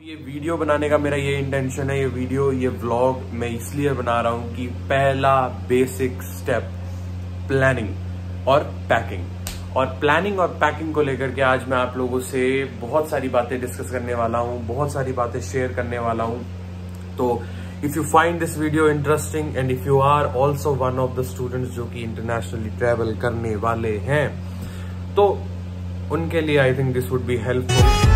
ये वीडियो बनाने का मेरा ये इंटेंशन है, ये व्लॉग मैं इसलिए बना रहा हूँ कि पहला बेसिक स्टेप प्लानिंग और पैकिंग। और प्लानिंग और पैकिंग को लेकर के आज मैं आप लोगों से बहुत सारी बातें डिस्कस करने वाला हूँ, बहुत सारी बातें शेयर करने वाला हूँ। तो if you find this video interesting and if you are also one of the students जो कि इंटरनेशनली ट्रेवल करने वाले हैं, तो उनके लिए I think this would be helpful.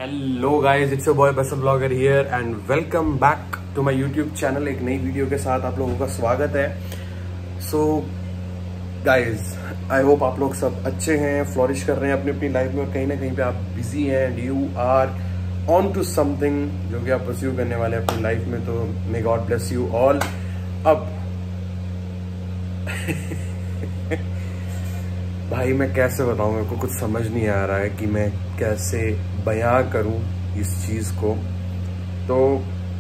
Hello guys, it's your boy बसल blogger here and welcome back to my YouTube channel. एक नई वीडियो के साथ आप लोगों का स्वागत है। सो गाइस, आई होप आप लोग सब अच्छे हैं, फ्लोरिश कर रहे हैं अपनी अपनी लाइफ में, और कहीं ना कहीं पे आप बिजी हैं and you are on to something जो कि आप परस्यू करने वाले हैं अपनी लाइफ में। तो may God bless you all. अब भाई मैं कैसे बताऊं, मेरे को कुछ समझ नहीं आ रहा है कि मैं कैसे बयां करूं इस चीज को। तो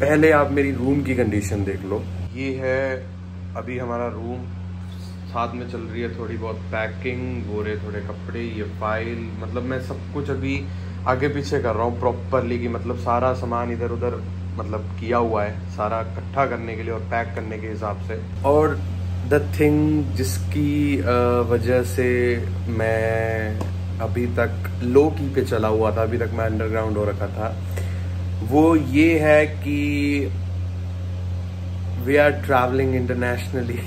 पहले आप मेरी रूम की कंडीशन देख लो। ये है अभी हमारा रूम, साथ में चल रही है थोड़ी बहुत पैकिंग, वो रहे थोड़े कपड़े, ये फाइल, मतलब मैं सब कुछ अभी आगे पीछे कर रहा हूँ प्रॉपरली, कि मतलब सारा सामान इधर उधर मतलब किया हुआ है सारा इकट्ठा करने के लिए और पैक करने के हिसाब से। और द थिंग जिसकी वजह से मैं अभी तक लो की पे चला हुआ था, अभी तक मैं अंडरग्राउंड हो रखा था, वो ये है कि वी आर ट्रैवलिंग इंटरनेशनली।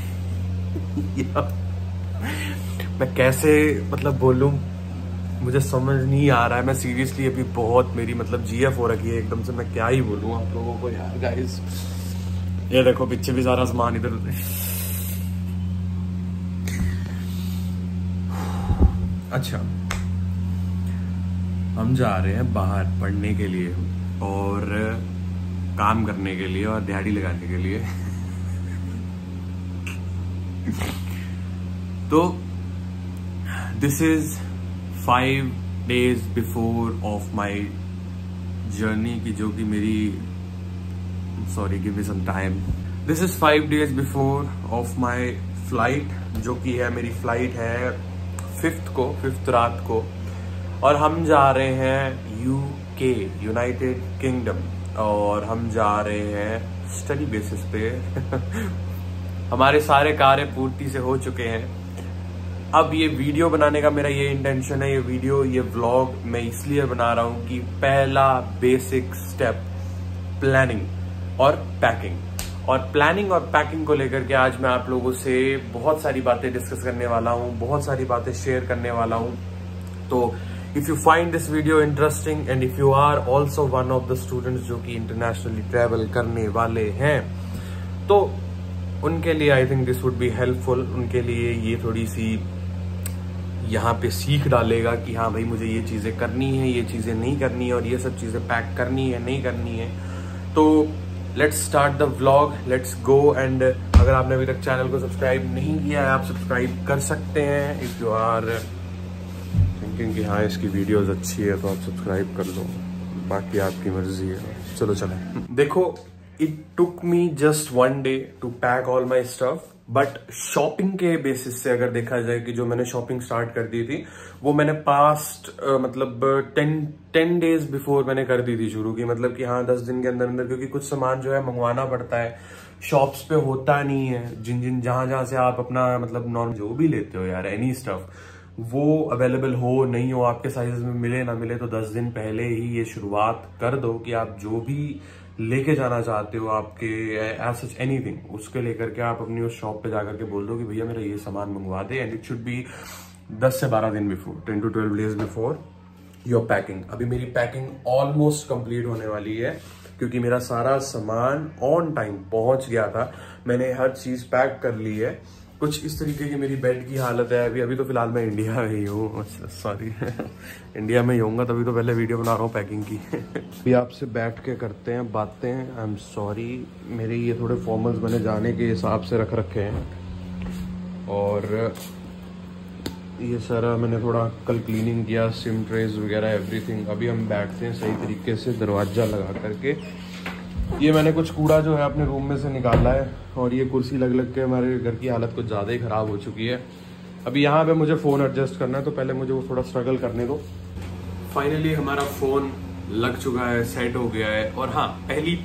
मैं कैसे मतलब बोलूं, मुझे समझ नहीं आ रहा है। मैं सीरियसली अभी बहुत मेरी मतलब जीएफ हो रखी है एकदम से, मैं क्या ही बोलूं आप लोगों को यार। गाइस ये देखो पीछे भी सारा सामान इधर उधर। अच्छा, हम जा रहे हैं बाहर पढ़ने के लिए और काम करने के लिए और दिहाड़ी लगाने के लिए। तो this is 5 days before of my journey की, जो कि मेरी sorry give me some time. This is 5 days before of my flight, जो कि है मेरी फ्लाइट है 5th रात को, और हम जा रहे हैं यूके, यूनाइटेड किंगडम, और हम जा रहे हैं स्टडी बेसिस पे। हमारे सारे कार्य पूर्ति से हो चुके हैं। अब ये वीडियो बनाने का मेरा ये इंटेंशन है, ये व्लॉग मैं इसलिए बना रहा हूँ कि पहला बेसिक स्टेप प्लानिंग और पैकिंग। और प्लानिंग और पैकिंग को लेकर के आज मैं आप लोगों से बहुत सारी बातें डिस्कस करने वाला हूँ, बहुत सारी बातें शेयर करने वाला हूँ। तो if you find this video interesting and if you are also one of the students जो कि इंटरनेशनली ट्रेवल करने वाले हैं, तो उनके लिए I think this would be helpful. उनके लिए ये थोड़ी सी यहाँ पे सीख डालेगा कि हाँ भाई मुझे ये चीजें करनी है, ये चीजें नहीं करनी है, और ये सब चीजें पैक करनी है नहीं करनी है। तो let's start the vlog, let's go. And अगर आपने अभी तक चैनल को सब्सक्राइब नहीं किया है, आप सब्सक्राइब कर सकते हैं। इफ यू आर थिंकिंग कि हाँ इसकी वीडियोस अच्छी है तो आप सब्सक्राइब कर लो, बाकी आपकी मर्जी है। चलो चलें। देखो, it took me just 1 day to pack all my stuff, but shopping के बेसिस से अगर देखा जाए कि जो मैंने शॉपिंग स्टार्ट कर दी थी वो मैंने पास्ट मतलब 10 days बिफोर मैंने कर दी थी शुरू की, मतलब कि हाँ 10 दिन के अंदर अंदर, क्योंकि कुछ सामान जो है मंगवाना पड़ता है, शॉप्स पे होता नहीं है। जहां से आप अपना मतलब नॉर्मल जो भी लेते हो यार, एनी स्टफ, वो अवेलेबल हो नहीं हो, आपके साइज में मिले ना मिले, तो 10 दिन पहले ही ये शुरुआत कर दो कि आप जो भी लेके जाना चाहते हो, आपके एज सच एनीथिंग, उसके लेकर के आप अपनी उस शॉप पे जाकर के बोल दो कि भैया मेरा ये सामान मंगवा दे। एंड इट शुड बी 10 से 12 दिन before, 10 to 12 days before your packing. अभी मेरी पैकिंग ऑलमोस्ट कंप्लीट होने वाली है, क्योंकि मेरा सारा सामान ऑन टाइम पहुंच गया था। मैंने हर चीज पैक कर ली है। कुछ इस तरीके की मेरी बेड की हालत है। अभी तो फिलहाल मैं इंडिया में ही हूँ, सॉरी इंडिया में ही होऊंगा, तभी तो पहले वीडियो बना रहा हूँ पैकिंग की। अभी आपसे बैठ के करते हैं बातें। आई एम सॉरी, मेरे ये थोड़े फॉर्मल्स मैंने जाने के हिसाब से रख रखे हैं, और ये सारा मैंने थोड़ा कल क्लीनिंग किया, सिम ट्रेज वगैरह एवरीथिंग। अभी हम बैठते हैं सही तरीके से दरवाज़ा लगा करके ये मैंने कुछ कूड़ा जो है अपने रूम में से निकाला है और ये कुर्सी लग लग के हमारे घर की हालत कुछ ज़्यादा ही ख़राब हो चुकी है। अभी यहाँ पे मुझे फ़ोन एडजस्ट करना है, तो पहले मुझे वो थोड़ा स्ट्रगल करने दो। फाइनली हमारा फ़ोन लग चुका है, सेट हो गया है। और हाँ, पहली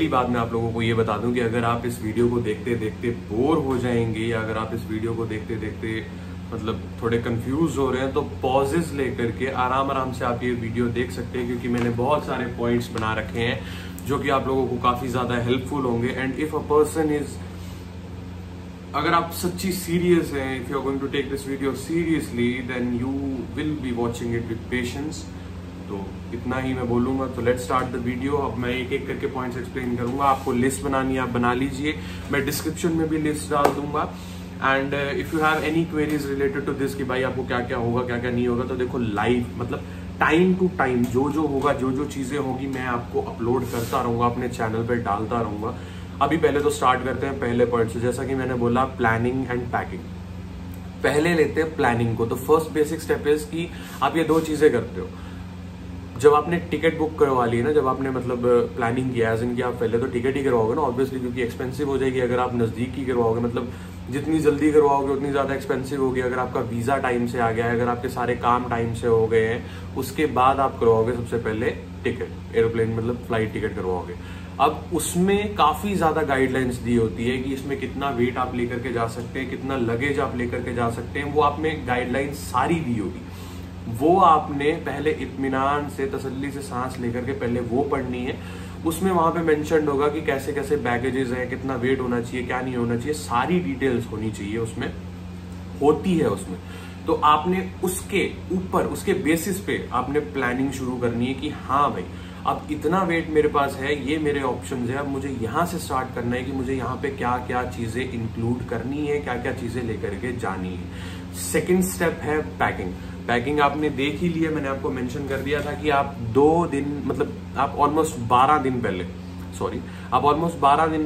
बात मैं आप लोगों को ये बता दूं कि अगर आप इस वीडियो को देखते देखते बोर हो जाएंगे या अगर आप इस वीडियो को देखते देखते मतलब थोड़े कंफ्यूज हो रहे हैं, तो पॉजेस लेकर के आराम से आप ये वीडियो देख सकते हैं, क्योंकि मैंने बहुत सारे पॉइंट्स बना रखे हैं जो कि आप लोगों को काफ़ी ज़्यादा हेल्पफुल होंगे। And if a person is, अगर आप सच्ची सीरियस हैं, if you are going to take this video seriously, then you will be watching it with patience. तो इतना ही मैं बोलूंगा। तो लेट्स स्टार्ट द वीडियो। अब मैं एक एक करके पॉइंट्स एक्सप्लेन करूंगा। आपको लिस्ट बनानी है, आप बना लीजिए, मैं डिस्क्रिप्शन में भी लिस्ट डाल दूंगा। And if you have any queries related to this कि भाई आपको क्या क्या होगा क्या क्या नहीं होगा, तो देखो लाइव मतलब टाइम टू टाइम जो जो होगा, जो जो चीजें होगी, मैं आपको अपलोड करता रहूंगा, अपने चैनल पे डालता रहूंगा। अभी पहले तो स्टार्ट करते हैं पहले पॉइंट से। जैसा कि मैंने बोला, प्लानिंग एंड पैकिंग। पहले लेते हैं प्लानिंग को। तो फर्स्ट बेसिक स्टेप इज कि आप ये दो चीजें करते हो। जब आपने टिकट बुक करवा ली है ना, जब आपने मतलब प्लानिंग किया है, जिनकी आप पहले तो टिकट ही करवाओगे ना ऑब्वियसली, क्योंकि एक्सपेंसिव हो जाएगी अगर आप नज़दीक ही करवाओगे। मतलब जितनी जल्दी करवाओगे उतनी ज़्यादा एक्सपेंसिव होगी। अगर आपका वीज़ा टाइम से आ गया है, अगर आपके सारे काम टाइम से हो गए हैं, उसके बाद आप करवाओगे सबसे पहले टिकट, एरोप्लेन मतलब फ्लाइट टिकट करवाओगे। अब उसमें काफ़ी ज़्यादा गाइडलाइंस दी होती है कि इसमें कितना वेट आप लेकर के जा सकते हैं, कितना लगेज आप लेकर के जा सकते हैं, वो आप में गाइडलाइंस सारी दी होगी। वो आपने पहले इत्मीनान से, तसल्ली से सांस लेकर के पहले वो पढ़नी है। उसमें वहां पे मेंशन होगा कि कैसे कैसे बैगेजेस हैं, कितना वेट होना चाहिए, क्या नहीं होना चाहिए, सारी डिटेल्स होनी चाहिए उसमें, होती है उसमें। तो आपने उसके ऊपर, उसके बेसिस पे आपने प्लानिंग शुरू करनी है कि हाँ भाई, अब इतना वेट मेरे पास है, ये मेरे ऑप्शंस है, अब मुझे यहाँ से स्टार्ट करना है कि मुझे यहाँ पे क्या क्या चीजें इंक्लूड करनी है, क्या क्या चीजें लेकर के जानी है। सेकेंड स्टेप है पैकिंग। पैकिंग आपने देख ही लिया, मैंने आपको मेंशन कर दिया था कि आप 2 दिन मतलब आप ऑलमोस्ट 12 दिन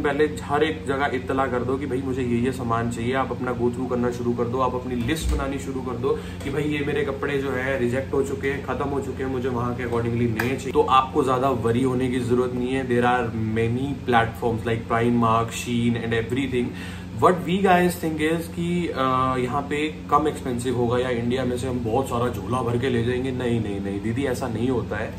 पहले हर एक जगह इत्तला कर दो कि भाई मुझे ये सामान चाहिए। आप अपना गो थ्रू करना शुरू कर दो, आप अपनी लिस्ट बनानी शुरू कर दो कि भाई ये मेरे कपड़े जो है रिजेक्ट हो चुके हैं, खत्म हो चुके हैं, मुझे वहां के अकॉर्डिंगली नए चाहिए। तो आपको ज्यादा वरी होने की जरूरत नहीं है। There are many platforms like Primark, Shein and everything. What we guys think is कि यहाँ पे कम एक्सपेंसिव होगा या इंडिया में से हम बहुत सारा झोला भर के ले जाएंगे। नहीं नहीं नहीं दीदी, ऐसा नहीं होता है।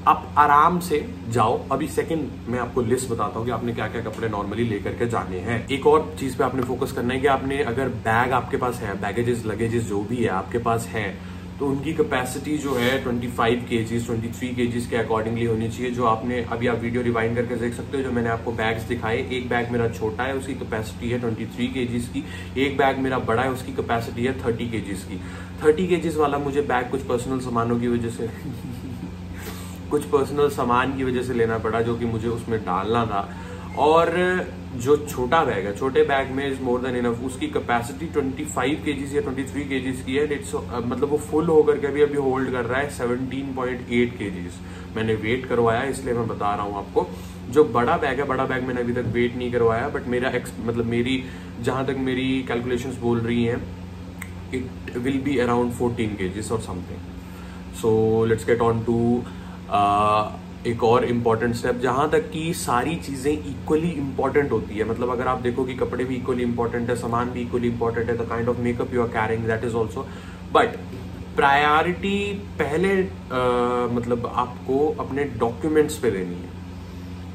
आप आराम से जाओ। अभी सेकंड मैं आपको लिस्ट बताता हूँ कि आपने क्या क्या कपड़े नॉर्मली लेकर के जाने हैं। एक और चीज पे आपने फोकस करना है कि आपने अगर बैग आपके पास है, बैगेजेस लगेजेस जो भी है आपके पास है, तो उनकी कैपेसिटी जो है 25 kgs 23 kgs के अकॉर्डिंगली होनी चाहिए। जो आपने अभी आप वीडियो रिवाइंड करके देख सकते हो, जो मैंने आपको बैग्स दिखाए, एक बैग मेरा छोटा है, उसकी कैपेसिटी है 23 kgs की। एक बैग मेरा बड़ा है, उसकी कैपेसिटी है 30 kgs की। 30 kgs वाला मुझे बैग कुछ पर्सनल सामानों की वजह से कुछ पर्सनल सामान की वजह से लेना पड़ा, जो कि मुझे उसमें डालना था। और जो छोटा बैग है, छोटे बैग में इज मोर देन इनफ। उसकी कैपेसिटी 25 kgs या 23 kgs की है। इट्स मतलब वो फुल होकर के भी अभी होल्ड कर रहा है 17.8 kgs। मैंने वेट करवाया, इसलिए मैं बता रहा हूँ आपको। जो बड़ा बैग है, बड़ा बैग मैंने अभी तक वेट नहीं करवाया, बट मेरा मतलब मेरी जहां तक मेरी कैलकुलेशंस बोल रही हैं, it will be around 14 kgs और something. So let's get on to एक और इम्पॉर्टेंट स्टेप, जहां तक कि सारी चीजें इक्वली इंपॉर्टेंट होती है। मतलब अगर आप देखो कि कपड़े भी इक्वली इंपॉर्टेंट है, सामान भी इक्वली इंपॉर्टेंट है, the kind of makeup you are carrying that is also. But priority पहले मतलब आपको अपने डॉक्यूमेंट्स पे देनी है।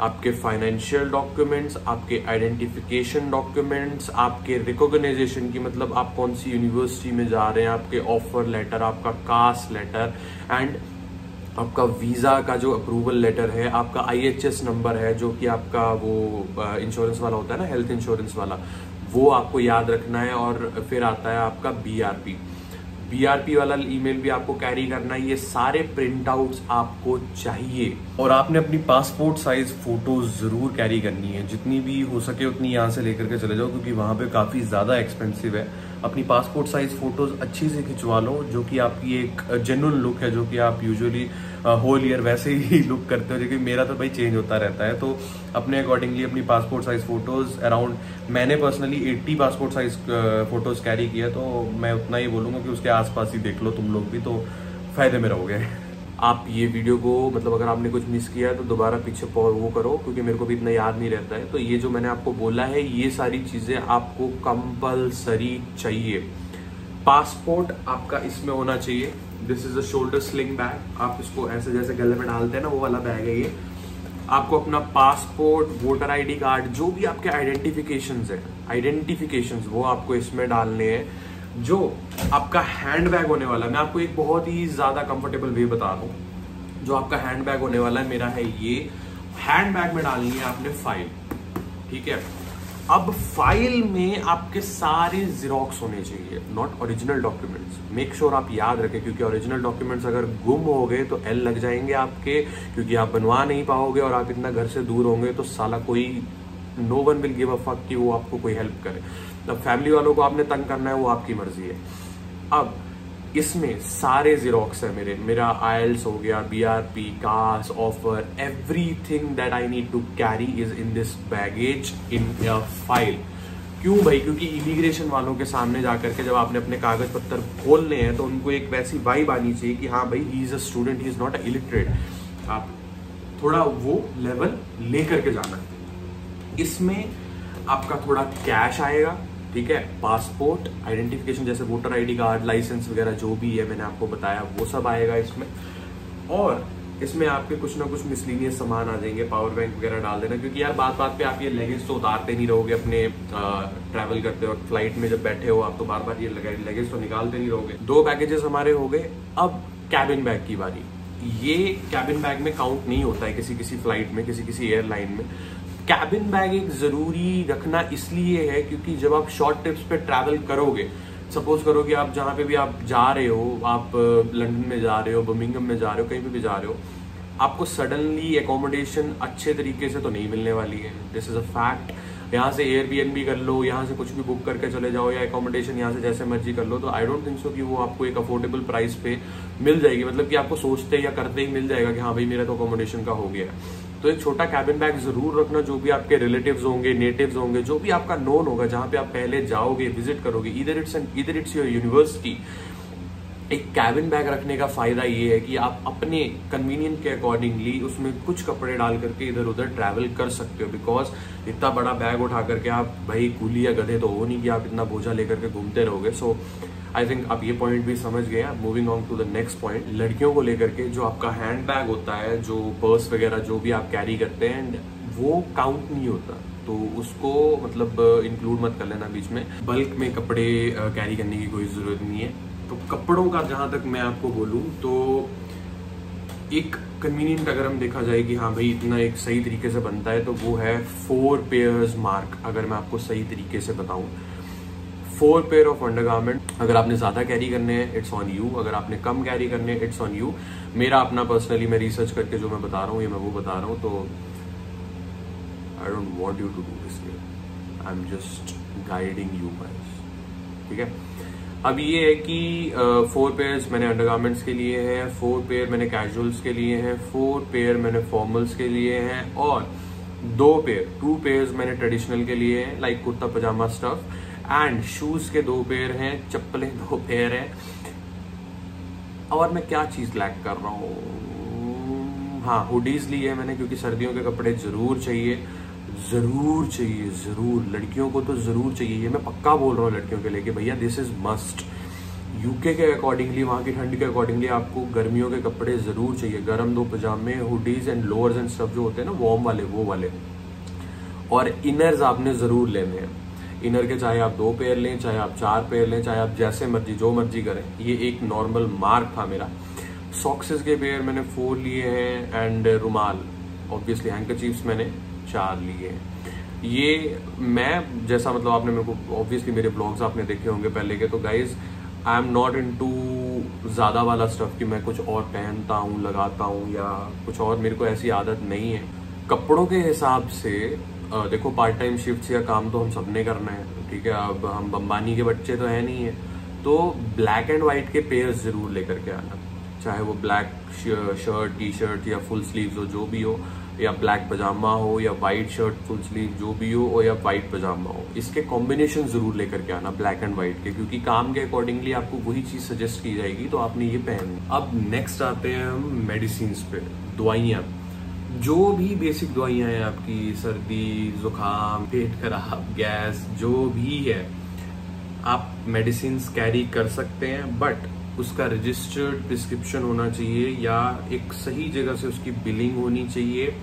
आपके फाइनेंशियल डॉक्यूमेंट्स, आपके आइडेंटिफिकेशन डॉक्यूमेंट्स, आपके रिकॉग्नाइजेशन की, मतलब आप कौन सी यूनिवर्सिटी में जा रहे हैं, आपके ऑफर लेटर, आपका कास्ट लेटर, एंड आपका वीज़ा का जो अप्रूवल लेटर है, आपका IHS नंबर है, जो कि आपका वो इंश्योरेंस वाला होता है ना, हेल्थ इंश्योरेंस वाला, वो आपको याद रखना है। और फिर आता है आपका BRP वाला ईमेल भी आपको कैरी करना है। ये सारे प्रिंट आउट्स आपको चाहिए। और आपने अपनी पासपोर्ट साइज फोटोज जरूर कैरी करनी है, जितनी भी हो सके उतनी यहाँ से लेकर के चले जाओ, क्योंकि वहाँ पे काफ़ी ज़्यादा एक्सपेंसिव है। अपनी पासपोर्ट साइज फोटोज अच्छी से खिंचवा लो, जो कि आपकी एक जेन्युइन लुक है, जो कि आप यूजुअली होल ईयर वैसे ही लुक करते हो, जो कि मेरा तो भाई चेंज होता रहता है। तो अपने अकॉर्डिंगली अपनी पासपोर्ट साइज फोटोज अराउंड, मैंने personally 80 passport size photos carry किया, तो मैं उतना ही बोलूँगा कि उसके आसपास ही देख लो तुम लोग भी, तो फायदे में रहोगे। आप ये वीडियो को मतलब अगर आपने कुछ मिस किया है तो दोबारा पीछे वो करो, क्योंकि मेरे को भी इतना याद नहीं रहता है। तो ये जो मैंने आपको बोला है ये सारी चीजें आपको कंपलसरी चाहिए। पासपोर्ट आपका इसमें होना चाहिए। This is a shoulder sling bag, आप इसको ऐसे जैसे गले में डालते हैं ना, वो वाला बैग है ये। आपको अपना पासपोर्ट, वोटर आईडी कार्ड, जो भी आपके आइडेंटिफिकेशंस वो आपको इसमें डालने हैं। जो आपका हैंड बैग होने वाला है, मैं आपको एक बहुत ही ज्यादा कंफर्टेबल वे बता दूं। जो आपका हैंड बैग होने वाला है मेरा है ये, हैंड बैग में डालनी है आपने फाइल, ठीक है। अब फाइल में आपके सारे जिरोक्स होने चाहिए, not original documents. Make sure आप याद रखें, क्योंकि ओरिजिनल डॉक्यूमेंट्स अगर गुम हो गए तो एल लग जाएंगे आपके, क्योंकि आप बनवा नहीं पाओगे और आप इतना घर से दूर होंगे तो साला कोई no one will give a fuck कि वो आपको कोई हेल्प करे। अब फैमिली वालों को आपने तंग करना है वो आपकी मर्जी है। अब इसमें सारे जिरोक्स है मेरा आईएलटीएस हो गया, बीआरपी, कास्ट, offer, everything that I need to carry is in this baggage in a file. क्यों भाई? क्योंकि इमिग्रेशन वालों के सामने जाकर के जब आपने अपने कागज पत्तर खोलने हैं तो उनको एक वैसी वाइब आनी चाहिए कि हाँ भाई he is a student, he is not a illiterate. आप थोड़ा वो लेवल लेकर के जाना। इसमें आपका थोड़ा कैश आएगा, ठीक है। पासपोर्ट, आइडेंटिफिकेशन जैसे वोटर आईडी कार्ड, लाइसेंस वगैरह जो भी है मैंने आपको बताया वो सब आएगा इसमें। और इसमें आपके कुछ ना कुछ मिसलीनियस सामान आ जाएंगे, पावर बैंक वगैरह डाल देना, क्योंकि यार बात बात पे आप ये लगेज तो उतारते नहीं रहोगे अपने ट्रैवल करते वक्त। फ्लाइट में जब बैठे हो आप तो बार बार ये लगेज तो निकालते नहीं रहोगे। 2 पैकेजेस हमारे हो गए। अब कैबिन बैग की बारी। ये कैबिन बैग में काउंट नहीं होता है किसी फ्लाइट में, किसी एयरलाइन में। कैबिन बैग एक जरूरी रखना इसलिए है क्योंकि जब आप शॉर्ट ट्रिप्स पे ट्रैवल करोगे, सपोज करो कि आप जहां पे भी आप जा रहे हो, आप लंदन में जा रहे हो, बर्मिंघम में जा रहे हो, कहीं पे भी जा रहे हो, आपको सडनली एकोमोडेशन अच्छे तरीके से तो नहीं मिलने वाली है। This is a fact. यहाँ से एयरबीएनबी कर लो, यहाँ से कुछ भी बुक करके चले जाओ, या एकोमोडेशन यहाँ से जैसे मर्जी कर लो, तो आई डोंट थिंक सो कि वो आपको एक अफोर्डेबल प्राइस पे मिल जाएगी। मतलब कि आपको सोचते या करते ही मिल जाएगा कि हाँ भाई मेरा तो अकोमोडेशन का हो गया है। तो एक छोटा कैबिन बैग जरूर रखना। जो भी आपके रिलेटिव्स होंगे, नेटिव्स होंगे, जो भी आपका नोन होगा, जहां पे आप पहले जाओगे, विजिट करोगे, इधर इट्स योर यूनिवर्सिटी, एक कैबिन बैग रखने का फायदा ये है कि आप अपने कन्वीनियंट के अकॉर्डिंगली उसमें कुछ कपड़े डाल करके इधर उधर ट्रैवल कर सकते हो। बिकॉज इतना बड़ा बैग उठा करके आप भाई कूली या गधे तो हो नहीं कि आप इतना बोझा लेकर के घूमते रहोगे। सो आई थिंक आप ये पॉइंट भी समझ गए। Moving on to the next point, लड़कियों को लेकर के जो आपका हैंड बैग होता है, जो पर्स वगैरह जो भी आप कैरी करते हैं, वो काउंट नहीं होता, तो उसको मतलब इंक्लूड मत कर लेना बीच में। बल्क में कपड़े कैरी करने की कोई जरूरत नहीं है। तो कपड़ों का जहां तक मैं आपको बोलूं तो एक कन्वीनियंट अगर हम देखा जाए कि हाँ भाई इतना एक सही तरीके से बनता है, तो वो है 4 पेयर्स मार्क। अगर मैं आपको सही तरीके से बताऊं, 4 पेयर ऑफ अंडरगारमेंट। अगर आपने ज्यादा कैरी करने हैं इट्स ऑन यू, अगर आपने कम कैरी करने हैं इट्स ऑन यू। मेरा अपना पर्सनली मैं रिसर्च करके जो मैं बता रहा हूँ ये मैं वो बता रहा हूँ, तो I don't want you to do this, I am just guiding you guys, ठीक है। अब ये है कि 4 पेयर्स मैंने अंडरगारमेंट्स के लिए हैं, 4 पेयर मैंने कैजुअल्स के लिए हैं, 4 पेयर मैंने फॉर्मल्स के लिए हैं, और 2 पेयर्स मैंने ट्रेडिशनल के लिए हैं, like kurta pyjama stuff. And shoes के 2 पेयर हैं, चप्पलें 2 पेयर हैं। और मैं क्या चीज लैक कर रहा हूँ, हाँ हुडीज ली है मैंने, क्योंकि सर्दियों के कपड़े जरूर चाहिए। लड़कियों को तो जरूर चाहिए, ये मैं पक्का बोल रहा हूँ लड़कियों के लिए कि भैया दिस इज मस्ट। यूके के अकॉर्डिंगली, वहां की ठंड के अकॉर्डिंगली आपको गर्मियों के कपड़े जरूर चाहिए। गर्म 2 पजामे, hoodies and lowers and stuff जो होते हैं ना वार्म वाले, वो वाले। और इनर्स आपने जरूर लेने हैं। इनर के चाहे आप 2 पेयर लें, चाहे आप 4 पेयर लें, चाहे आप जैसे मर्जी जो मर्जी करें, ये एक नॉर्मल मार्क था मेरा। सॉक्सेस के पेयर मैंने 4 लिए हैं, एंड रुमाल ऑब्वियसली, हैंकरचीफ्स मैंने 4 लिए हैं। ये मैं जैसा मतलब आपने मेरे को ऑब्वियसली मेरे ब्लॉग्स आपने देखे होंगे पहले के, तो guys I am not into ज्यादा वाला स्टफ कि मैं कुछ और पहनता हूँ, लगाता हूँ या कुछ और, मेरे को ऐसी आदत नहीं है। कपड़ों के हिसाब से देखो, पार्ट टाइम शिफ्ट या काम तो हम सबने करना है, ठीक है। अब हम अंबानी के बच्चे तो है नहीं है, तो ब्लैक एंड व्हाइट के पेयर्स जरूर लेकर के आना। चाहे वो ब्लैक शर्ट, टी शर्ट या फुल स्लीव्स हो, जो भी हो, या ब्लैक पजामा हो या वाइट शर्ट फुल स्लीव जो भी हो, और या वाइट पजामा हो, इसके कॉम्बिनेशन जरूर लेकर के आना ब्लैक एंड व्हाइट के, क्योंकि काम के अकॉर्डिंगली आपको वही चीज सजेस्ट की जाएगी, तो आपने ये पहननी। अब नेक्स्ट आते हैं हम मेडिसिन पे, दवाइयाँ। जो भी बेसिक दवाइयाँ हैं आपकी, सर्दी, जुकाम, पेट खराब, गैस, जो भी है, आप मेडिसिन कैरी कर सकते हैं, बट उसका रजिस्टर्ड प्रिस्क्रिप्शन होना चाहिए या एक सही जगह से उसकी बिलिंग होनी चाहिए।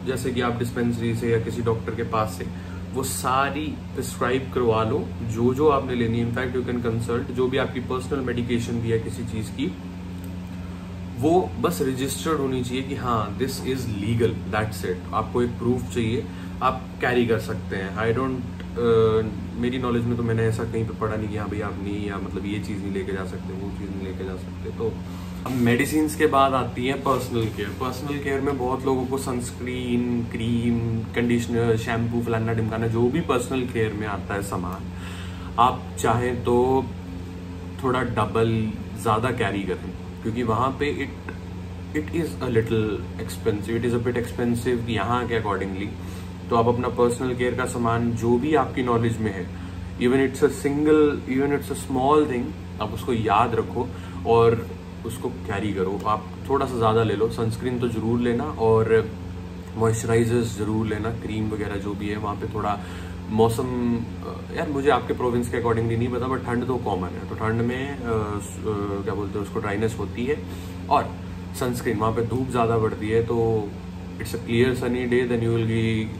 जैसे कि आप डिस्पेंसरी से या किसी डॉक्टर के पास से वो सारी प्रिस्क्राइब करवा लो जो जो आपने लेनी है। इनफैक्ट यू कैन कंसल्ट जो भी आपकी पर्सनल मेडिकेशन भी है किसी चीज की, वो बस रजिस्टर्ड होनी चाहिए कि हाँ this is legal, that's it. आपको एक प्रूफ चाहिए, आप कैरी कर सकते हैं। आई डोंट मेरी नॉलेज में तो मैंने ऐसा कहीं पे पढ़ा नहीं कि हाँ भाई आप नहीं, या मतलब ये चीज़ नहीं लेके जा सकते, वो चीज़ नहीं लेके जा सकते। तो अब मेडिसिन के बाद आती है पर्सनल केयर। पर्सनल केयर में बहुत लोगों को सनस्क्रीन, क्रीम, कंडीशनर, शैम्पू, फलाना ढिमकाना, जो भी पर्सनल केयर में आता है सामान, आप चाहें तो थोड़ा डबल ज़्यादा कैरी करें, क्योंकि वहाँ पे it is a little expensive, it is a bit expensive यहाँ के अकॉर्डिंगली। तो आप अपना पर्सनल केयर का सामान जो भी आपकी नॉलेज में है, even it's a small thing, आप उसको याद रखो और उसको कैरी करो। आप थोड़ा सा ज़्यादा ले लो। सनस्क्रीन तो ज़रूर लेना और मॉइस्चराइजर्स ज़रूर लेना, क्रीम वगैरह जो भी है। वहाँ पे थोड़ा मौसम, यार मुझे आपके प्रोविंस के अकॉर्डिंगली नहीं पता, बट ठंड तो कॉमन है, तो ठंड में क्या बोलते हैं उसको, ड्राइनेस होती है। और सनस्क्रीन, वहाँ पे धूप ज़्यादा बढ़ती है, तो it's a clear sunny day, then you will be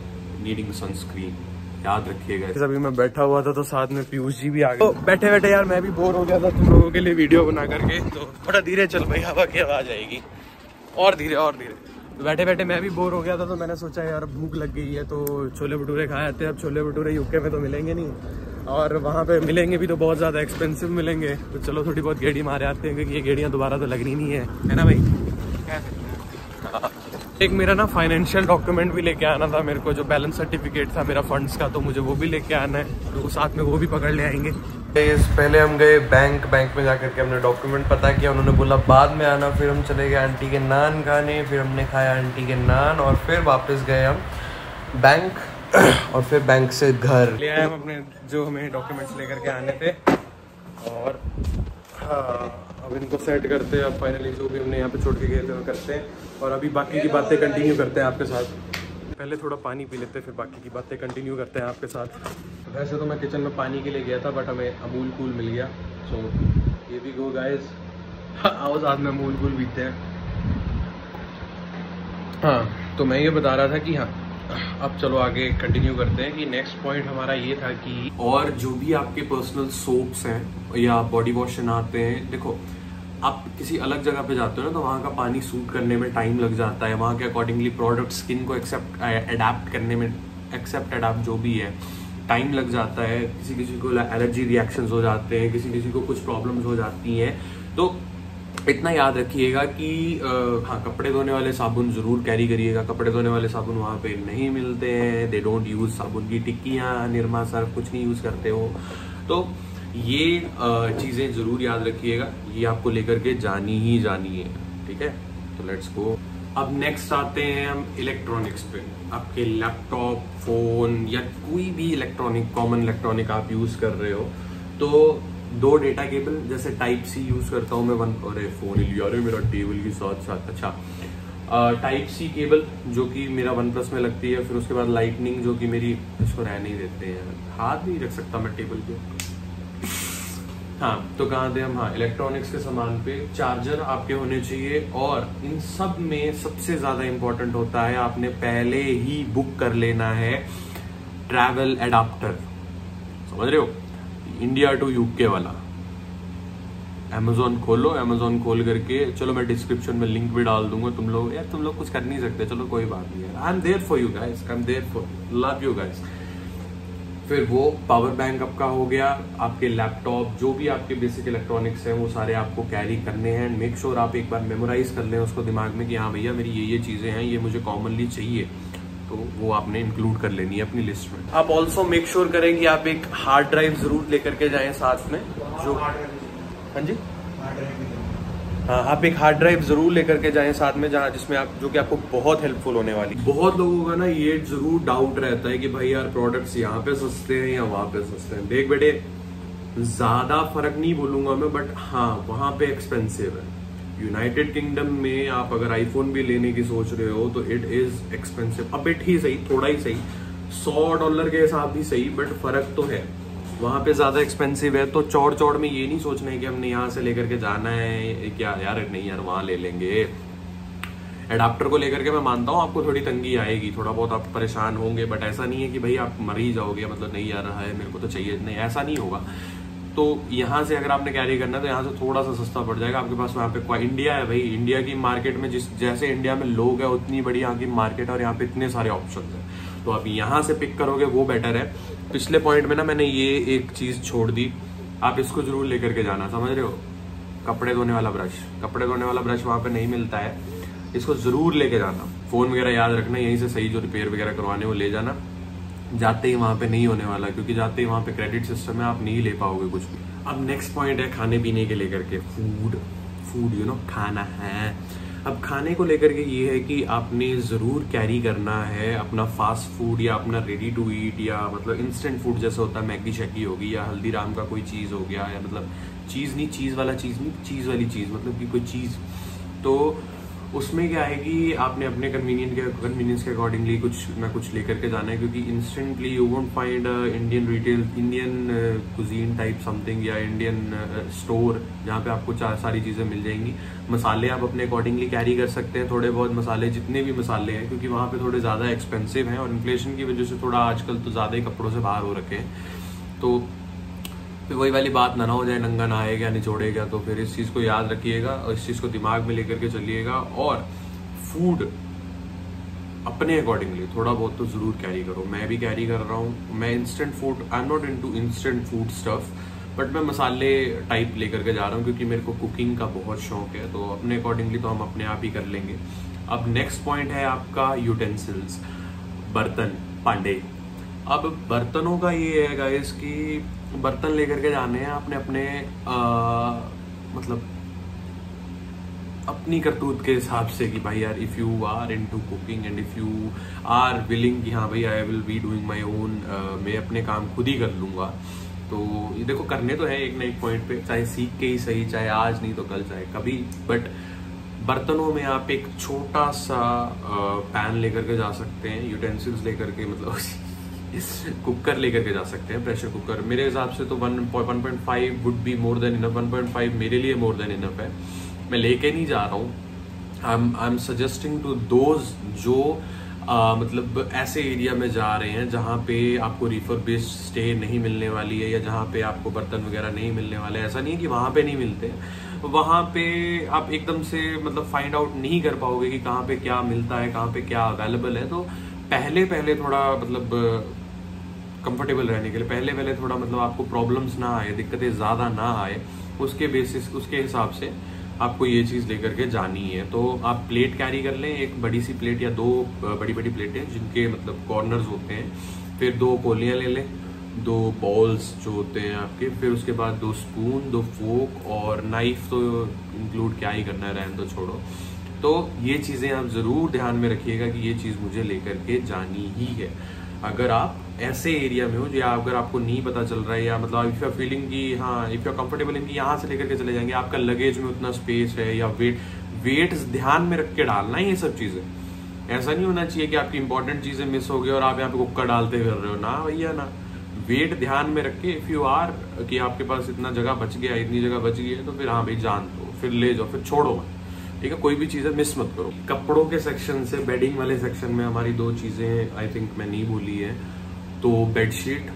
needing sunscreen, याद रखिएगा। अभी मैं बैठा हुआ था तो साथ में पीयूष जी भी आ गए। तो बैठे बैठे यार मैं भी बोर हो गया था तुम लोगों के लिए वीडियो बना करके, तो थोड़ा धीरे चल भाई, हवा की आवाज आएगी, और धीरे और धीरे। तो बैठे बैठे मैं भी बोर हो गया था, तो मैंने सोचा यार भूख लग गई है तो छोले भटूरे खाए आते हैं। अब छोले भटूरे यूके में तो मिलेंगे नहीं, और वहाँ पे मिलेंगे भी तो बहुत ज़्यादा एक्सपेंसिव मिलेंगे, तो चलो थोड़ी बहुत गेड़ी मारे आते हैं, क्योंकि ये गेड़ियाँ दोबारा तो लगनी नहीं है ना भाई। एक मेरा ना फाइनेंशियल डॉक्यूमेंट भी लेके आना था मेरे को, जो बैलेंस सर्टिफिकेट था मेरा फंड्स का, तो मुझे वो भी लेके आना है, तो साथ में वो भी पकड़ ले आएंगे। पहले हम गए बैंक में जाकर के हमने डॉक्यूमेंट पता किया, उन्होंने बोला बाद में आना। फिर हम चले गए आंटी के नान खाने, फिर हमने खाया आंटी के नान, और फिर वापस गए हम बैंक, और फिर बैंक से घर ले आए हम अपने जो हमें डॉक्यूमेंट्स लेकर के आने थे। और हाँ, अब इनको सेट करते हैं। अब फाइनली जो भी हमने यहाँ पे छोड़ के गए थे वो करते हैं, और अभी बाकी की बातें कंटिन्यू करते हैं आपके साथ। पहले थोड़ा पानी पी लेते हैं, फिर बाकी की बातें कंटिन्यू करते हैं आपके साथ। वैसे तो मैं किचन में पानी के लिए गया था, बट हमें अमूल कूल मिल गया, सो ये भी गो गाइस, आओ साथ में अमूल कूल पीते हैं। हाँ, तो मैं ये बता रहा था कि हाँ, अब चलो आगे कंटिन्यू करते हैं कि नेक्स्ट पॉइंट हमारा ये था कि और जो भी आपके पर्सनल सोप्स हैं या बॉडी वॉश आते हैं, देखो आप किसी अलग जगह पे जाते हो ना, तो वहाँ का पानी सूट करने में टाइम लग जाता है, वहाँ के अकॉर्डिंगली प्रोडक्ट स्किन को अडेप्ट करने में, अडेप्ट जो भी है, टाइम लग जाता है। किसी किसी को एलर्जी रिएक्शंस हो जाते हैं, किसी किसी को कुछ प्रॉब्लम्स हो जाती हैं। तो इतना याद रखिएगा कि हाँ, कपड़े धोने वाले साबुन ज़रूर कैरी करिएगा। कपड़े धोने वाले साबुन वहाँ पे नहीं मिलते हैं, दे डोंट यूज़ साबुन की टिक्कियाँ, निरमा, सर्फ कुछ नहीं यूज़ करते हो। तो ये चीज़ें ज़रूर याद रखिएगा, ये आपको लेकर के जानी ही जानी है, ठीक है। तो लेट्स गो। अब नेक्स्ट आते हैं हम इलेक्ट्रॉनिक्स पे। आपके लैपटॉप, फ़ोन या कोई भी इलेक्ट्रॉनिक, कॉमन इलेक्ट्रॉनिक आप यूज़ कर रहे हो, तो 2 डेटा केबल, जैसे टाइप सी यूज़ करता हूँ मैं, अरे फ़ोन लिया रे मेरा टेबल के साथ साथ। अच्छा, टाइप सी केबल जो कि मेरा OnePlus में लगती है, फिर उसके बाद लाइटनिंग जो कि मेरी, इसको रह नहीं देते हैं, हाथ नहीं रख सकता मैं टेबल पे। हाँ, तो कहाँ थे हम? हाँ, इलेक्ट्रॉनिक्स के सामान पे चार्जर आपके होने चाहिए, और इन सब में सबसे ज़्यादा इम्पोर्टेंट होता है, आपने पहले ही बुक कर लेना है ट्रैवल एडाप्टर। समझ रहे हो? इंडिया टू यूके वाला। अमेजोन खोलो, अमेजोन खोल करके, चलो मैं डिस्क्रिप्शन में लिंक भी डाल दूंगा। तुम लोग कुछ कर नहीं सकते, चलो कोई बात नहीं है, I am there for you guys, I am there for, love you guys. फिर वो पावर बैंक आपका हो गया, आपके लैपटॉप, जो भी आपके बेसिक इलेक्ट्रॉनिक्स हैं वो सारे आपको कैरी करने हैं। मेक श्योर आप एक बार मेमोराइज कर लें उसको दिमाग में कि हाँ भैया मेरी ये चीज़ें हैं, ये मुझे कॉमनली चाहिए, तो वो आपने इंक्लूड कर लेनी है अपनी लिस्ट में। आप ऑल्सो मेक श्योर करें कि आप एक हार्ड ड्राइव जरूर लेकर के जाएं साथ में, जो, हाँ जी, हाँ, आप एक हार्ड ड्राइव जरूर लेकर के जाएं साथ में, जहाँ जिसमें आप जो कि आपको बहुत हेल्पफुल होने वाली। बहुत लोगों का ना ये जरूर डाउट रहता है कि भाई यार प्रोडक्ट्स यहाँ पे सस्ते हैं या वहाँ पे सस्ते हैं। देख बेटे, ज्यादा फर्क नहीं बोलूंगा मैं, बट हाँ वहाँ पे एक्सपेंसिव है। यूनाइटेड किंगडम में आप अगर आईफोन भी लेने की सोच रहे हो तो इट इज एक्सपेंसिव। अब बिट ही सही, थोड़ा ही सही, $100 के हिसाब भी सही, बट फर्क तो है। वहां पे ज्यादा एक्सपेंसिव है। तो चौड़ चौड़ में ये नहीं सोचना है कि हमने यहाँ से लेकर के जाना है क्या यार, नहीं यार वहां ले लेंगे। एडाप्टर को लेकर के मैं मानता हूँ आपको थोड़ी तंगी आएगी, थोड़ा बहुत आप परेशान होंगे, बट ऐसा नहीं है कि भाई आप मर ही जाओगे, मतलब नहीं यार है मेरे को तो चाहिए, नहीं ऐसा नहीं होगा। तो यहाँ से अगर आपने कैरी करना है तो यहाँ से थोड़ा सा सस्ता पड़ जाएगा आपके पास। वहाँ पे इंडिया है भाई, इंडिया की मार्केट में जैसे इंडिया में लोग है उतनी बड़ी यहाँ की मार्केट, और यहाँ पे इतने सारे ऑप्शन है, तो आप यहाँ से पिक करोगे वो बेटर है। पिछले पॉइंट में ना मैंने ये एक चीज छोड़ दी, आप इसको जरूर लेकर के जाना, समझ रहे हो, कपड़े धोने वाला ब्रश। कपड़े धोने वाला ब्रश वहाँ पे नहीं मिलता है, इसको जरूर लेके जाना। फोन वगैरह याद रखना, यहीं से सही जो रिपेयर वगैरह करवाने वो ले जाना। जाते ही वहां पे नहीं होने वाला, क्योंकि जाते ही वहां पे क्रेडिट सिस्टम है, आप नहीं ले पाओगे कुछ भी। अब नेक्स्ट पॉइंट है खाने पीने के लेकर के, फूड यू नो, खाना है। अब खाने को लेकर के ये है कि आपने जरूर कैरी करना है अपना फास्ट फूड या अपना रेडी टू ईट, या मतलब इंस्टेंट फूड जैसे होता है मैगी शैगी होगी या हल्दीराम का कोई चीज हो गया, या मतलब चीज नहीं, चीज वाला चीज नहीं, चीज वाली चीज मतलब कि कोई चीज। तो उसमें क्या है कि आपने अपने कन्वीनियंस के अकॉर्डिंगली कुछ लेकर के जाना है, क्योंकि instantly you won't find Indian retail, Indian cuisine type something, या इंडियन स्टोर जहाँ पे आपको सारी चीजें मिल जाएंगी। मसाले आप अपने अकॉर्डिंगली कैरी कर सकते हैं, थोड़े बहुत मसाले, जितने भी मसाले हैं, क्योंकि वहाँ पे थोड़े ज्यादा एक्सपेंसिव हैं और इन्फ्लेशन की वजह से थोड़ा आजकल तो ज्यादा ही कपड़ों से बाहर हो रखे हैं। तो फिर वही वाली बात ना हो जाए, नंगा नहाएगा निचोड़ेगा। तो फिर इस चीज को याद रखिएगा और इस चीज को दिमाग में लेकर के चलिएगा। और फूड अपने अकॉर्डिंगली थोड़ा बहुत तो जरूर कैरी करो। मैं भी कैरी कर रहा हूँ, मैं instant food, I am not into instant food stuff, but मैं मसाले टाइप लेकर के जा रहा हूँ क्योंकि मेरे को कुकिंग का बहुत शौक है। तो अपने अकॉर्डिंगली तो हम अपने आप ही कर लेंगे। अब नेक्स्ट पॉइंट है आपका यूटेंसिल्स, बर्तन, पांडे। अब बर्तनों का ये है गाइस कि बर्तन लेकर के जाने हैं आपने अपने मतलब अपनी करतूत के हिसाब से कि भाई यार if you are into cooking and if you are willing कि हाँ भाई I will be doing my own, मैं अपने काम खुद ही कर लूंगा। तो ये देखो करने तो है एक ना एक पॉइंट पे, चाहे सीख के ही सही, चाहे आज नहीं तो कल, चाहे कभी। बट बर्तनों में आप एक छोटा सा पैन लेकर के जा सकते हैं, यूटेंसिल्स लेकर के, मतलब कुकर लेकर के जा सकते हैं, प्रेशर कुकर। मेरे हिसाब से तो 1.5 would be more than enough, 1.5 मेरे लिए मोर देन इनफ है। मैं लेके नहीं जा रहा हूँ, I am suggesting to those जो मतलब ऐसे एरिया में जा रहे हैं जहाँ पे आपको रिफर्बिश्ड स्टे नहीं मिलने वाली है, या जहाँ पे आपको बर्तन वगैरह नहीं मिलने वाले। ऐसा नहीं है कि वहाँ पे नहीं मिलते, वहाँ पे आप एकदम से मतलब फाइंड आउट नहीं कर पाओगे कि कहाँ पे क्या मिलता है, कहाँ पे क्या अवेलेबल है। तो पहले थोड़ा मतलब कंफर्टेबल रहने के लिए पहले थोड़ा मतलब आपको प्रॉब्लम्स ना आए, दिक्कतें ज़्यादा ना आए, उसके बेसिस, उसके हिसाब से आपको ये चीज़ लेकर के जानी है। तो आप प्लेट कैरी कर लें, एक बड़ी सी प्लेट या 2 बड़ी प्लेटें जिनके मतलब कॉर्नर्स होते हैं। फिर 2 कोलियाँ ले लें, 2 बॉल्स जो होते हैं आपके, फिर उसके बाद 2 स्पून, 2 फोक और नाइफ तो इंक्लूड क्या ही करना है, रहने दो, छोड़ो। तो ये चीज़ें आप ज़रूर ध्यान में रखिएगा कि ये चीज़ मुझे लेकर के जानी ही है। अगर आप ऐसे एरिया में हो या अगर आपको नहीं पता चल रहा है, या मतलब इफ यू आर फीलिंग कि हाँ if you are comfortable in कि यहाँ से लेकर के चले जाएंगे, आपका लगेज में उतना स्पेस है, या वेट ध्यान में रख के डालना है ये सब चीज़ें। ऐसा नहीं होना चाहिए कि आपकी इंपॉर्टेंट चीज़ें मिस हो गई और आप यहाँ पे कुकर डालते फिर रहे हो, ना भैया ना। वेट ध्यान में रख के, इफ यू आर कि आपके पास इतना जगह बच गया, इतनी जगह बच गई है, तो फिर हाँ भाई जान दो, फिर ले जाओ, फिर छोड़ो मत, ठीक है। कोई भी चीज़ें मिस मत करो। कपड़ों के सेक्शन से बेडिंग वाले सेक्शन में हमारी 2 चीज़ें आई थिंक मैं नहीं भूली है। तो बेडशीट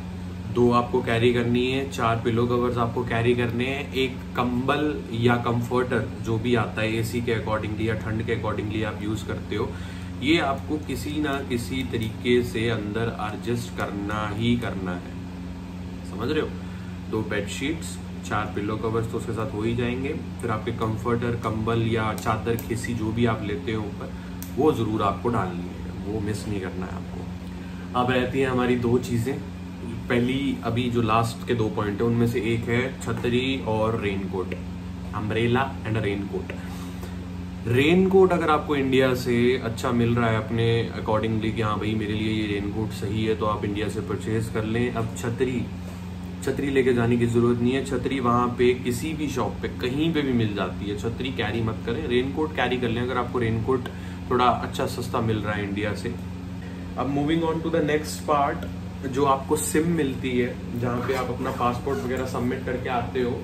2 आपको कैरी करनी है, 4 पिलो कवर्स आपको कैरी करने हैं, एक कंबल या कंफर्टर जो भी आता है एसी के अकॉर्डिंगली या ठंड के अकॉर्डिंगली आप यूज करते हो, ये आपको किसी ना किसी तरीके से अंदर एडजस्ट करना ही करना है, समझ रहे हो। 2 बेडशीट्स, 4 पिलो कवर्स तो उसके साथ हो ही जाएंगे। फिर आपके कंफर्टर, कंबल या चादर, खिसी जो भी आप लेते हो ऊपर, वो जरूर आपको डालनी है, वो मिस नहीं करना है आपको। अब रहती है हमारी 2 चीजें। पहली, अभी जो लास्ट के 2 पॉइंट है उनमें से एक है छतरी और raincoat. Umbrella and raincoat. Raincoat अगर आपको इंडिया से अच्छा मिल रहा है अपने अकॉर्डिंगली कि हाँ भाई मेरे लिए ये रेनकोट सही है, तो आप इंडिया से परचेज कर लें। अब छतरी लेके जाने की जरूरत नहीं है। छतरी वहां पे किसी भी शॉप पे कहीं पे भी मिल जाती है। छतरी कैरी मत करें, रेनकोट कैरी कर लें अगर आपको रेनकोट थोड़ा अच्छा सस्ता मिल रहा है इंडिया से। अब moving on to the next part, जो आपको सिम मिलती है जहाँ पे आप अपना पासपोर्ट वगैरह सबमिट करके आते हो,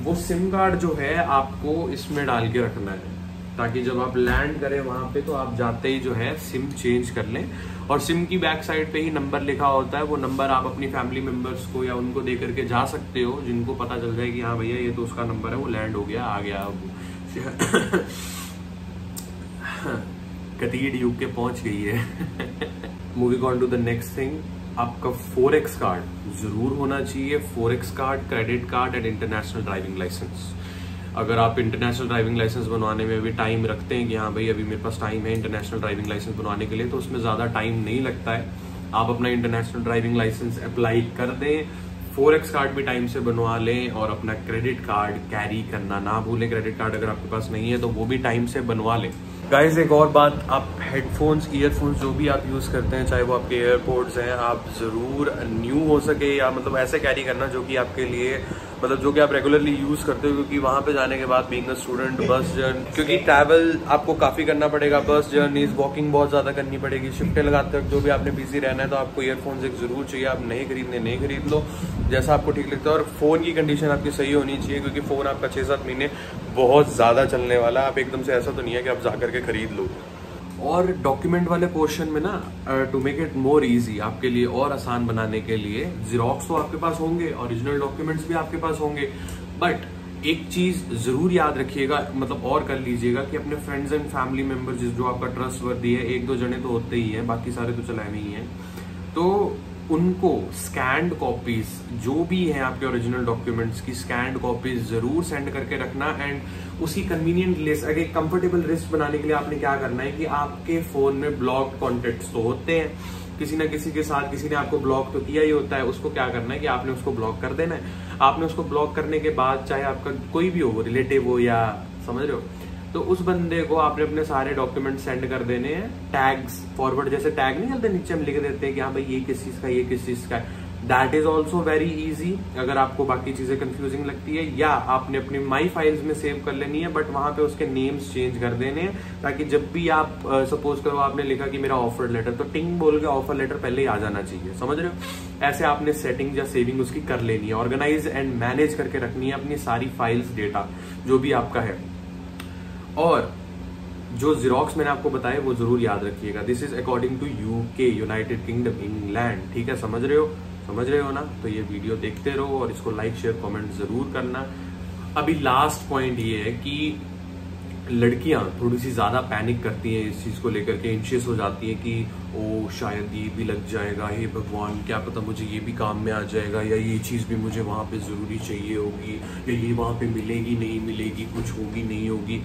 वो सिम कार्ड जो है आपको इसमें डाल के रखना है, ताकि जब आप लैंड करें वहां पे तो आप जाते ही जो है सिम चेंज कर लें। और सिम की बैक साइड पे ही नंबर लिखा होता है, वो नंबर आप अपनी फैमिली मेंबर्स को या उनको दे करके जा सकते हो, जिनको पता चल जाए कि हाँ भैया ये तो उसका नंबर है, वो लैंड हो गया, आ गया अब कतीड़ यूके पहुंच गई है। Moving on to the next thing, आपका फोरेक्स कार्ड जरूर होना चाहिए। Forex card, credit card and international driving licence. अगर आप इंटरनेशनल ड्राइविंग लाइसेंस बनवाने में भी टाइम रखते हैं कि हाँ भाई अभी मेरे पास टाइम है इंटरनेशनल ड्राइविंग लाइसेंस बनवाने के लिए, तो उसमें ज़्यादा टाइम नहीं लगता है। आप अपना इंटरनेशनल ड्राइविंग लाइसेंस अप्लाई कर दें, फोरेक्स कार्ड भी टाइम से बनवा लें, और अपना क्रेडिट कार्ड कैरी करना ना भूलें। क्रेडिट कार्ड अगर आपके पास नहीं है तो वो भी टाइम से बनवा लें। गाइस एक और बात, आप हेडफोन्स, ईयरफोन्स जो भी आप यूज़ करते हैं, चाहे वो आपके एयरपोर्ट्स हैं, आप ज़रूर न्यू हो सके या मतलब ऐसे कैरी करना जो कि आपके लिए मतलब जो कि आप रेगुलरली यूज़ करते हो, क्योंकि वहाँ पे जाने के बाद being a student, bus journey, क्योंकि ट्रैवल आपको काफ़ी करना पड़ेगा, बस जर्नीज, वॉकिंग बहुत ज़्यादा करनी पड़ेगी, शिफ्टें लगाते वक्त जो भी आपने बिजी रहना है, तो आपको ईयरफोन्स एक ज़रूर चाहिए। आप नहीं खरीदने नहीं खरीद लो, जैसा आपको ठीक लगता है। और फ़ोन की कंडीशन आपकी सही होनी चाहिए, क्योंकि फ़ोन आपका 6-7 महीने बहुत ज़्यादा चलने वाला है। आप एकदम से ऐसा तो नहीं है कि आप जा करके खरीद लो। और डॉक्यूमेंट वाले पोर्शन में ना, to make it more easy, आपके लिए और आसान बनाने के लिए, जीरोक्स तो आपके पास होंगे, ओरिजिनल डॉक्यूमेंट्स भी आपके पास होंगे, बट एक चीज जरूर याद रखिएगा, मतलब और कर लीजिएगा कि अपने फ्रेंड्स एंड फैमिली मेंबर्स जो आपका ट्रस्ट वर्दी है, 1-2 जने तो होते ही हैं, बाकी सारे तो चलाए नहीं है, तो उनको स्कैन्ड कॉपीज जो भी हैं आपके ओरिजिनल डॉक्यूमेंट्स की स्कैन्ड कॉपीज जरूर सेंड करके रखना। एंड उसी कन्वीनियंट लिस्ट, अगर एक कंफर्टेबल लिस्ट बनाने के लिए आपने क्या करना है कि आपके फोन में ब्लॉक कॉन्टेक्ट्स तो होते हैं, किसी ना किसी के साथ किसी ने आपको ब्लॉक तो किया ही होता है, उसको क्या करना है कि आपने उसको ब्लॉक कर देना है। आपने उसको ब्लॉक करने के बाद चाहे आपका कोई भी हो, रिलेटिव हो या, समझ रहे हो, तो उस बंदे को आपने अपने सारे डॉक्यूमेंट सेंड कर देने हैं। टैग्स फॉरवर्ड, जैसे टैग नहीं चलते, नीचे हम लिख देते हैं कि हाँ भाई ये किस चीज का, ये किस चीज का है। That is also very easy अगर आपको बाकी चीजें कंफ्यूजिंग लगती है, या आपने अपनी माई फाइल्स में सेव कर लेनी है, बट वहां पे उसके नेम्स चेंज कर देने हैं, ताकि जब भी आप सपोज करो आपने लिखा कि मेरा ऑफर लेटर, तो टिंग बोल के ऑफर लेटर पहले ही आ जाना चाहिए, समझ रहे हो। ऐसे आपने सेटिंग या सेविंग उसकी कर लेनी है, ऑर्गेनाइज एंड मैनेज करके रखनी है अपनी सारी फाइल्स, डेटा जो भी आपका है। और जो जीरोक्स मैंने आपको बताया वो जरूर याद रखिएगा। This is according to UK, United Kingdom, England, ठीक है, समझ रहे हो ना। तो ये वीडियो देखते रहो और इसको लाइक शेयर कमेंट जरूर करना। अभी लास्ट पॉइंट ये है कि लड़कियां थोड़ी सी ज्यादा पैनिक करती हैं इस चीज को लेकर के, एंशियस हो जाती है कि ओ शायद ये भी लग जाएगा, हे भगवान क्या पता मुझे ये भी काम में आ जाएगा, या ये चीज भी मुझे वहां पे जरूरी चाहिए होगी, या ये वहां पे मिलेगी नहीं मिलेगी, कुछ होगी नहीं होगी।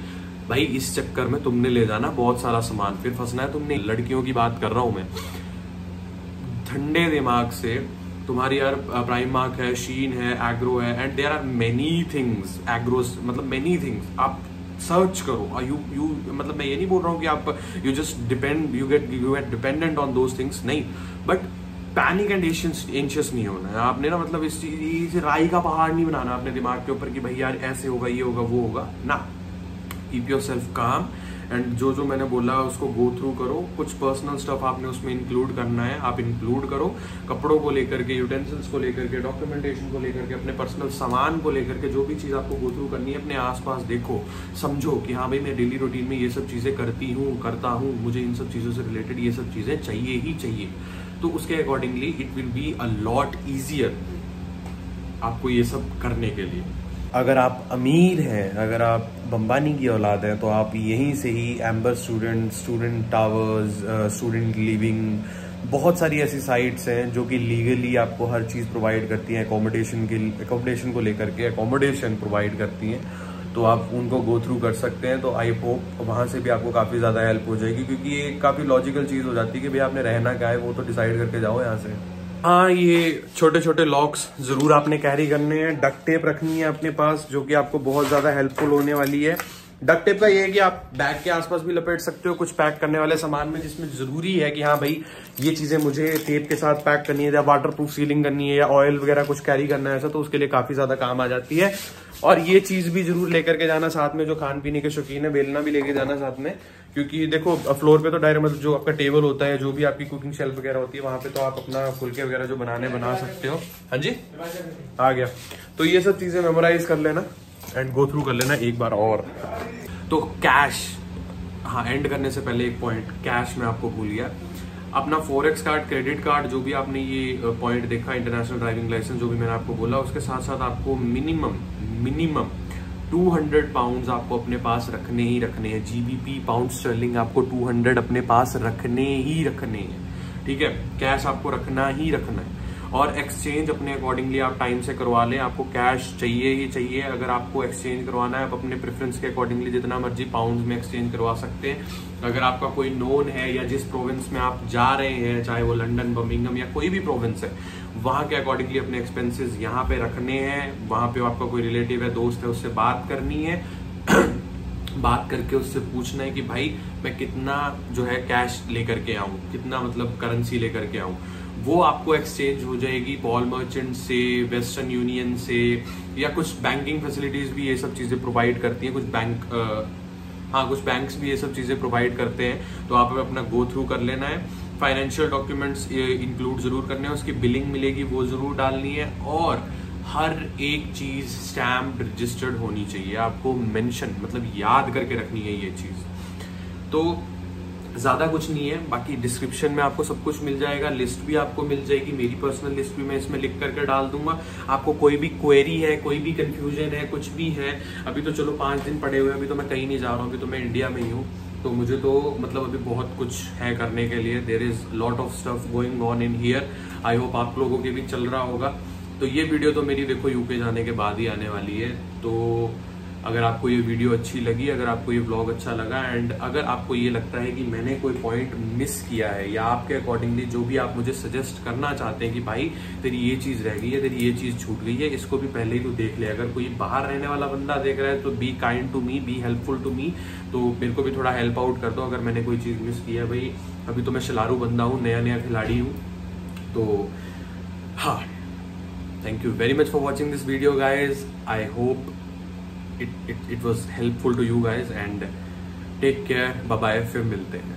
भाई इस चक्कर में तुमने ले जाना बहुत सारा सामान, फिर फंसना है तुमने। लड़कियों की बात कर रहा हूं मैं, ठंडे दिमाग से, तुम्हारी यार प्राइम मार्क है, शीन है, एग्रो है, and there are many things, एग्रोस मतलब मेनी थिंग्स, आप सर्च करो। यू मतलब मैं ये नहीं बोल रहा हूँ कि आप you just depend, you get dependent on those things, नहीं, बट पैनिक एंड एंशियस नहीं होना है आपने ना, मतलब इस चीज राई का पहाड़ नहीं बनाना अपने दिमाग के ऊपर कि भाई यार ऐसे होगा, ये होगा, वो होगा ना। कीप योर सेल्फ काम एंड जो मैंने बोला उसको गो थ्रू करो। कुछ पर्सनल स्टफ आपने उसमें इंक्लूड करना है, आप इंक्लूड करो, कपड़ों को लेकर के, यूटेंसिल्स को लेकर के, डॉक्यूमेंटेशन को लेकर के, अपने पर्सनल सामान को लेकर के, जो भी चीज आपको गो थ्रू करनी है, अपने आसपास देखो, समझो कि हाँ भाई मैं डेली रूटीन में ये सब चीजें करता हूँ, मुझे इन सब चीजों से रिलेटेड ये सब चीजें चाहिए ही चाहिए। तो उसके accordingly it will be a lot easier आपको ये सब करने के लिए। अगर आप अमीर हैं, अगर आप बम्बानी की औलाद हैं, तो आप यहीं से ही Amber student towers, student living, बहुत सारी ऐसी साइट्स हैं जो कि लीगली आपको हर चीज़ प्रोवाइड करती हैं, अकोमोडेशन को लेकर के अकोमोडेशन प्रोवाइड करती हैं, तो आप उनको गो थ्रू कर सकते हैं। तो आई होप वहाँ से भी आपको काफ़ी ज़्यादा हेल्प हो जाएगी, क्योंकि ये काफ़ी लॉजिकल चीज़ हो जाती है कि भाई आपने रहना क्या है वो तो डिसाइड करके जाओ यहाँ से। हाँ, ये छोटे छोटे लॉक्स जरूर आपने कैरी करने हैं। डक्ट टेप रखनी है अपने पास, जो कि आपको बहुत ज्यादा हेल्पफुल होने वाली है। डक्ट टेप का ये है कि आप बैग के आसपास भी लपेट सकते हो कुछ पैक करने वाले सामान में, जिसमें जरूरी है कि हाँ भाई ये चीजें मुझे टेप के साथ पैक करनी है, या वाटर प्रूफ सीलिंग करनी है, या ऑयल वगैरह कुछ कैरी करना है ऐसा, तो उसके लिए काफी ज्यादा काम आ जाती है। और ये चीज भी जरूर लेकर के जाना साथ में, जो खान पीने के शौकीन है, बेलना भी लेके जाना साथ में, क्योंकि देखो फ्लोर पे तो डायरेक्ट मतलब जो आपका टेबल होता है, जो भी आपकी कुकिंग शेल्फ वगैरह होती है, वहां पे तो आप अपना फुलके वगैरह जो बना सकते हो। हाँ जी, आ गया। तो ये सब चीजें मेमोराइज कर लेना एंड गो थ्रू कर लेना एक बार और। तो कैश, हाँ, एंड करने से पहले एक पॉइंट, कैश में आपको भूल गया। अपना फॉरेक्स कार्ड, क्रेडिट कार्ड, जो भी आपने ये पॉइंट देखा, इंटरनेशनल ड्राइविंग लाइसेंस, जो भी मैंने आपको बोला, उसके साथ साथ आपको मिनिमम 200 पाउंड्स आपको अपने पास रखने ही रखने हैं। GBP, पाउंड स्टर्लिंग, आपको 200 अपने पास रखने ही रखने हैं। ठीक है, कैश आपको रखना ही रखना है। और एक्सचेंज अपने अकॉर्डिंगली आप टाइम से करवा लें। आपको कैश चाहिए ही चाहिए। अगर आपको एक्सचेंज करवाना है, आप अपने प्रेफरेंस के अकॉर्डिंगली जितना मर्जी पाउंड में एक्सचेंज करवा सकते हैं। अगर आपका कोई नोन है, या जिस प्रोविंस में आप जा रहे हैं, चाहे वो लंदन, बर्मिंघम या कोई भी प्रोविंस है, वहां के अकॉर्डिंगली अपने एक्सपेंसेस यहाँ पे रखने हैं। वहां पे आपका कोई रिलेटिव है, दोस्त है, उससे बात करनी है। बात करके उससे पूछना है कि भाई मैं कितना जो है कैश लेकर के आऊं, कितना मतलब करेंसी लेकर के आऊं। वो आपको एक्सचेंज हो जाएगी पॉल मर्चेंट से, वेस्टर्न यूनियन से, या कुछ बैंकिंग फैसिलिटीज भी ये सब चीजें प्रोवाइड करती हैं। कुछ कुछ बैंक्स भी ये सब चीजें प्रोवाइड करते हैं। तो आप अपना गो थ्रू कर लेना है। फाइनेंशियल डॉक्यूमेंट्स इंक्लूड जरूर करने हैं, उसकी बिलिंग मिलेगी वो जरूर डालनी है। और हर एक चीज स्टैम्प रजिस्टर्ड होनी चाहिए। आपको मेंशन मतलब याद करके रखनी है ये चीज। तो ज्यादा कुछ नहीं है, बाकी डिस्क्रिप्शन में आपको सब कुछ मिल जाएगा। लिस्ट भी आपको मिल जाएगी, मेरी पर्सनल लिस्ट भी मैं इसमें लिख करके डाल दूंगा। आपको कोई भी क्वेरी है, कोई भी कंफ्यूजन है, कुछ भी है, अभी तो चलो 5 दिन पड़े हुए, अभी तो मैं कहीं नहीं जा रहा हूँ, अभी तो मैं इंडिया में ही हूँ। तो मुझे तो मतलब अभी बहुत कुछ है करने के लिए। There is lot of stuff going on in here. I hope आप लोगों के भी चल रहा होगा। तो ये वीडियो तो मेरी देखो यूके जाने के बाद ही आने वाली है। तो अगर आपको ये वीडियो अच्छी लगी, अगर आपको ये व्लॉग अच्छा लगा, एंड अगर आपको ये लगता है कि मैंने कोई पॉइंट मिस किया है, या आपके अकॉर्डिंगली जो भी आप मुझे सजेस्ट करना चाहते हैं कि भाई तेरी ये चीज रह गई है, तेरी ये चीज छूट गई है, इसको भी पहले ही तो देख ले। अगर कोई बाहर रहने वाला बंदा देख रहा है तो be kind to me, be helpful to me. तो मेरे को भी थोड़ा हेल्प आउट कर दो अगर मैंने कोई चीज मिस की है। भाई अभी तो मैं शिलारू बंदा हूँ, नया खिलाड़ी हूँ। तो हाँ, thank you very much for watching this video guys. I hope it was helpful to you guys and take care. Bye bye, फिर मिलते हैं।